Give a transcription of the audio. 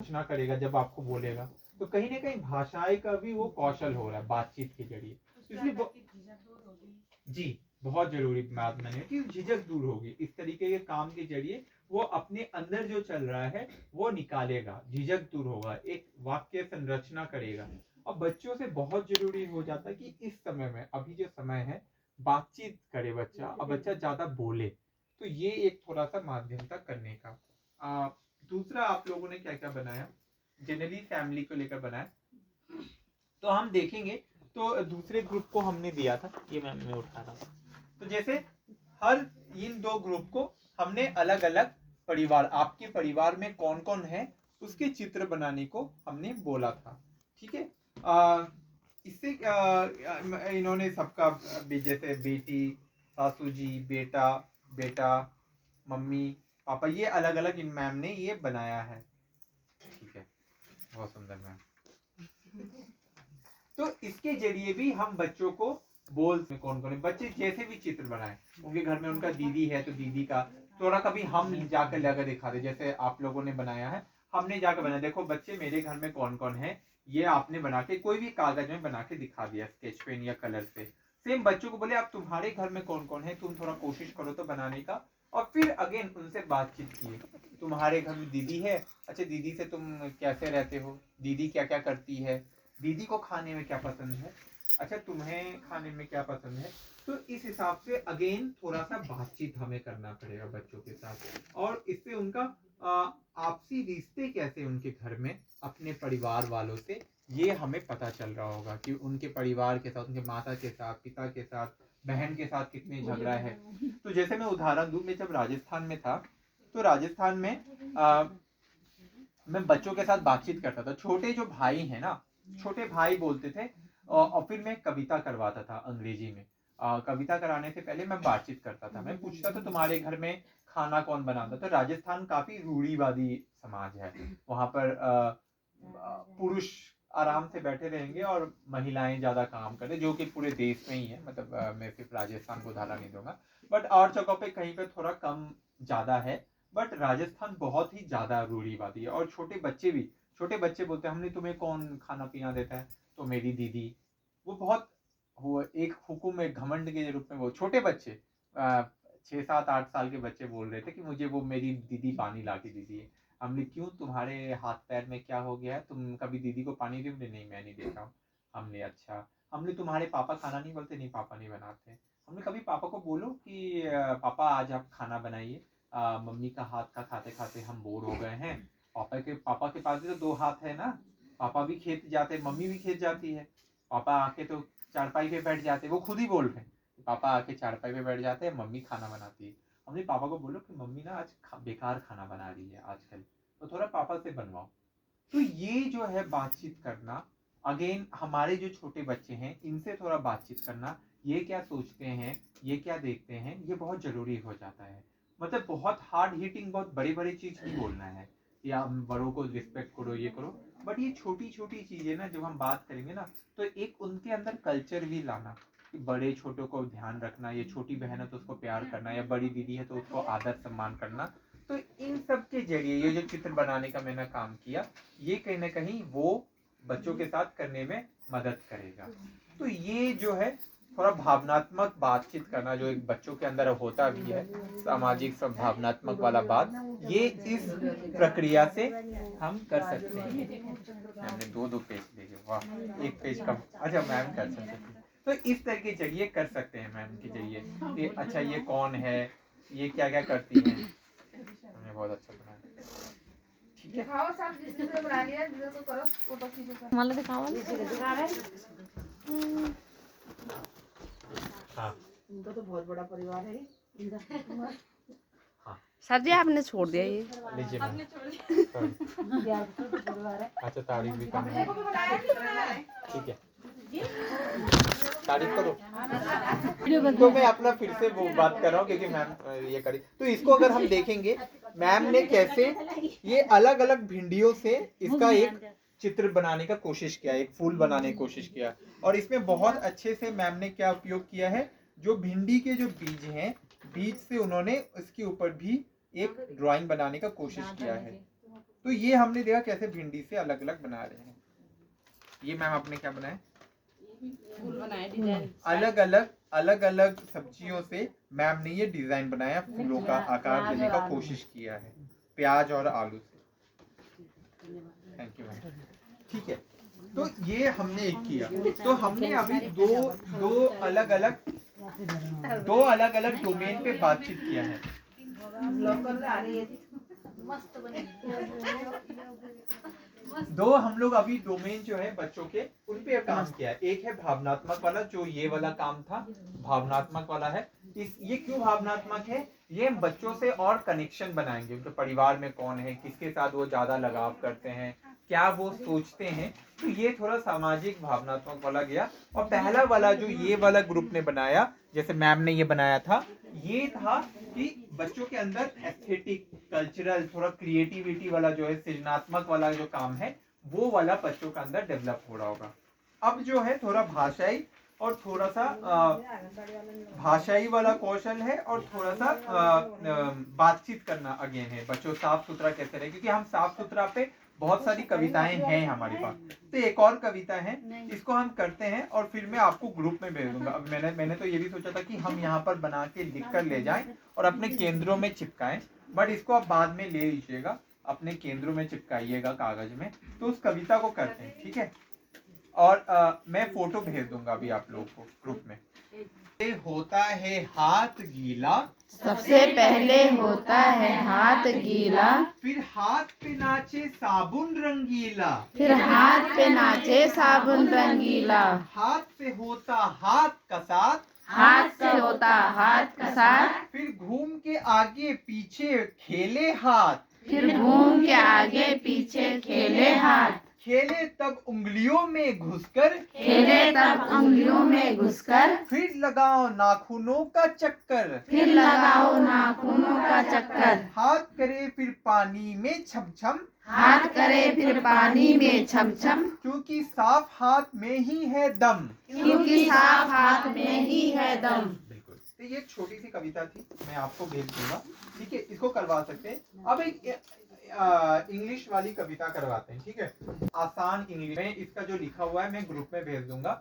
रचना करेगा जब आपको बोलेगा, तो कहीं ना कहीं भाषाएं का भी वो कौशल हो रहा है बातचीत के जरिए। जी, बहुत जरूरी बात मैंने कि झिझक दूर होगी इस तरीके के काम के जरिए। वो अपने अंदर जो चल रहा है वो निकालेगा, झिझक दूर होगा, एक वाक्य संरचना करेगा। और बच्चों से बहुत जरूरी हो जाता है कि इस समय में, अभी जो समय है, बातचीत करे बच्चा, और बच्चा ज्यादा बोले। तो ये एक थोड़ा सा माध्यम था करने का। दूसरा आप लोगों ने क्या क्या बनाया, जनरली फैमिली को लेकर बनाया, तो हम देखेंगे। तो दूसरे ग्रुप को हमने दिया था, ये मैं उठा रहा हूँ। तो जैसे हर इन दो ग्रुप को हमने अलग अलग परिवार, आपके परिवार में कौन कौन है उसके चित्र बनाने को हमने बोला था। ठीक है, इससे इन्होंने सबका जैसे बेटी, सासू जी, बेटा, बेटा, मम्मी, पापा, ये अलग अलग इन मैम ने ये बनाया है। ठीक है, बहुत सुंदर मैम। तो इसके जरिए भी हम बच्चों को बोल में कौन कौन है, बच्चे जैसे भी चित्र बनाए, उनके घर में उनका दीदी है तो दीदी का थोड़ा कभी हम जाकर लगा दिखा दे, जैसे आप लोगों ने बनाया है, हमने जाकर बनाया, देखो बच्चे मेरे घर में कौन कौन है, ये आपने बना के कोई भी कागज में बना के दिखा दिया स्केच पेन या कलर से। सेम बच्चों को बोले आप तुम्हारे घर में कौन कौन है, तुम थोड़ा कोशिश करो तो बनाने का। और फिर अगेन उनसे बातचीत किए, तुम्हारे घर में दीदी है, अच्छा दीदी से तुम कैसे रहते हो, दीदी क्या क्या करती है, दीदी को खाने में क्या पसंद है, अच्छा तुम्हें खाने में क्या पसंद है। तो इस हिसाब से अगेन थोड़ा सा बातचीत हमें करना पड़ेगा बच्चों के साथ, और इससे उनका आपसी रिश्ते कैसे उनके घर में अपने परिवार वालों से, ये हमें पता चल रहा होगा कि उनके परिवार के साथ, उनके माता के साथ, पिता के साथ, बहन के साथ कितने झगड़ा है। तो जैसे मैं उदाहरण दूं, मैं जब राजस्थान में था, तो राजस्थान में मैं बच्चों के साथ बातचीत करता था, छोटे जो भाई है ना, छोटे भाई बोलते थे, और फिर मैं कविता करवाता था अंग्रेजी में। कविता कराने से पहले मैं बातचीत करता था, मैं पूछता था तुम्हारे घर में खाना कौन बनाता। तो राजस्थान काफी रूढ़िवादी समाज है, वहां पर पुरुष आराम से बैठे रहेंगे और महिलाएं ज्यादा काम करें, जो कि पूरे देश में ही है, मतलब मैं सिर्फ राजस्थान को उदाहरण नहीं दूंगा, बट और जगहों पे कहीं पे थोड़ा कम ज्यादा है। बट राजस्थान बहुत ही ज्यादा रूढ़िवादी है, और छोटे बच्चे भी, छोटे बच्चे बोलते हैं हमने तुम्हें कौन खाना पीना देता है, तो मेरी दीदी। वो बहुत, वो एक हुक्म, एक घमंड के रूप में, वो छोटे बच्चे 6 7 8 साल के बच्चे बोल रहे थे कि मुझे वो मेरी दीदी पानी ला के दीदी है। हमने, क्यों तुम्हारे हाथ पैर में क्या हो गया है, तुम कभी दीदी को पानी दे, नहीं मैं नहीं देता हूँ। हमने, अच्छा। हमने, तुम्हारे पापा खाना नहीं बोलते, नहीं पापा नहीं बनाते। हमने, कभी पापा को बोलो कि पापा आज आप खाना बनाइए, मम्मी का हाथ का खाते खाते हम बोर हो गए हैं। पापा के पास भी तो 2 हाथ है ना, पापा भी खेत जाते, मम्मी भी खेत जाती है, पापा आके तो चारपाई पे बैठ जाते, वो खुद ही बोल रहे हैं, पापा आके चारपाई पे बैठ जाते हैं, मम्मी खाना बनाती है। हमने पापा को बोलो कि मम्मी ना आज बेकार खाना बना रही है आजकल, तो थोड़ा पापा से बनवाओ। तो ये जो है बातचीत करना, अगेन हमारे जो छोटे बच्चे हैं इनसे थोड़ा बातचीत करना, ये क्या सोचते हैं, ये क्या देखते हैं, ये बहुत जरूरी हो जाता है। मतलब बहुत हार्ड हिटिंग, बहुत बड़ी बड़ी चीज नहीं बोलना है, या बड़ों को रिस्पेक्ट करो, ये करो। बट ये छोटी छोटी चीजें ना, जब हम बात करेंगे ना, तो एक उनके अंदर कल्चर भी लाना, कि बड़े छोटों को ध्यान रखना, ये छोटी बहन है तो उसको प्यार करना, या बड़ी दीदी है तो उसको आदर सम्मान करना। तो इन सब के जरिए ये जो चित्र बनाने का मैंने काम किया, ये कहीं ना कहीं वो बच्चों के साथ करने में मदद करेगा। तो ये जो है थोड़ा भावनात्मक बातचीत करना, जो एक बच्चों के अंदर होता भी है, सामाजिक सब भावनात्मक वाला बात, ये इस प्रक्रिया से हम कर सकते हैं। हमने 2 2 पेज देखे, वाह, एक पेज कम, अच्छा मैम कर सकते हैं। तो इस तरह के जरिए कर सकते हैं मैम के जरिए कि अच्छा ये कौन है, ये क्या क्या करती हैं। हमने बहुत अच्छा बनाया। ठीक है, मला दिखाओ। हाँ इनका तो बहुत बड़ा परिवार है। हाँ, सर जी आपने छोड़ दिया ये। लीजिए मैम। परिवार है। अच्छा, तारीफ भी करनी है, ठीक है, तारीफ करो। तो मैं अपना फिर से वो बात कर रहा हूँ, क्योंकि मैम ये करी, तो इसको अगर हम देखेंगे, मैम ने कैसे ये अलग अलग भिंडियों से इसका एक चित्र बनाने का कोशिश किया, एक फूल बनाने की कोशिश किया। और इसमें बहुत अच्छे से मैम ने क्या उपयोग किया है, जो भिंडी के जो बीज हैं, बीज से उन्होंने इसके ऊपर भी एक ड्राइंग बनाने का कोशिश किया है। तो ये हमने देखा कैसे भिंडी से अलग अलग बना रहे हैं। ये मैम आपने क्या बनाया? अलग अलग सब्जियों से मैम ने ये डिजाइन बनाया, फूलों का आकार देने का कोशिश किया है, प्याज और आलू से। Thank you ma'am. ठीक है, तो ये हमने एक किया। तो हमने अभी दो अलग अलग डोमेन पे बातचीत किया है। लोकल आ रही है। दो हम लोग अभी डोमेन जो है बच्चों के उन पे काम किया है। एक है भावनात्मक वाला, जो ये वाला काम था भावनात्मक वाला है। ये क्यों भावनात्मक है? ये हम बच्चों से और कनेक्शन बनाएंगे, उनके परिवार में कौन है, किसके साथ वो ज्यादा लगाव करते हैं, क्या वो सोचते हैं। तो ये थोड़ा सामाजिक भावनात्मक वाला गया। और पहला वाला जो ये वाला ग्रुप ने बनाया, जैसे मैम ने ये बनाया था, ये था कि बच्चों के अंदर एस्थेटिक, कल्चरल, थोड़ा क्रिएटिविटी वाला जो है, सृजनात्मक वाला जो काम है, वो वाला बच्चों के अंदर डेवलप हो रहा होगा। अब जो है थोड़ा भाषाई और थोड़ा सा भाषाई वाला कौशल है, और थोड़ा सा बातचीत करना अगेन है। बच्चों साफ सुथरा कैसे रहे, क्योंकि हम साफ सुथरा पे बहुत सारी कविताएं हैं हमारे पास। तो एक और कविता है, इसको हम करते हैं और फिर मैं आपको ग्रुप में भेज दूंगा। अब मैंने तो ये भी सोचा था कि हम यहाँ पर बना के लिख कर ले जाएं और अपने केंद्रों में चिपकाएं, बट इसको आप बाद में ले लीजिएगा, अपने केंद्रों में चिपकाइएगा कागज में। तो उस कविता को करते हैं, ठीक है? और मैं फोटो भेज दूंगा अभी आप लोगों को ग्रुप में। होता है हाथ गीला, सबसे पहले होता है हाथ गीला, फिर हाथ पे नाचे साबुन रंगीला, फिर हाथ पे नाचे साबुन रंगीला, हाथ से होता हाथ का साथ, हाथ से होता हाथ का साथ, फिर घूम के आगे पीछे खेले हाथ, फिर घूम के आगे पीछे खेले हाथ, खेले तब उंगलियों में घुसकर, खेले तब उंगलियों में घुसकर, फिर लगाओ नाखूनों का चक्कर, फिर लगाओ नाखूनों का चक्कर, हाथ करे फिर पानी में छम छम, हाथ करे फिर पानी में छम छम, क्योंकि साफ हाथ में ही है दम। क्योंकि साफ हाथ में ही है दम। बिल्कुल। तो ये एक छोटी सी कविता थी, मैं आपको भेज दूंगा, ठीक है? इसको करवा सकते हैं। अब एक इंग्लिश वाली कविता करवाते हैं, ठीक है? आसान इंग्लिश में, इसका जो लिखा हुआ है मैं ग्रुप में भेज दूंगा।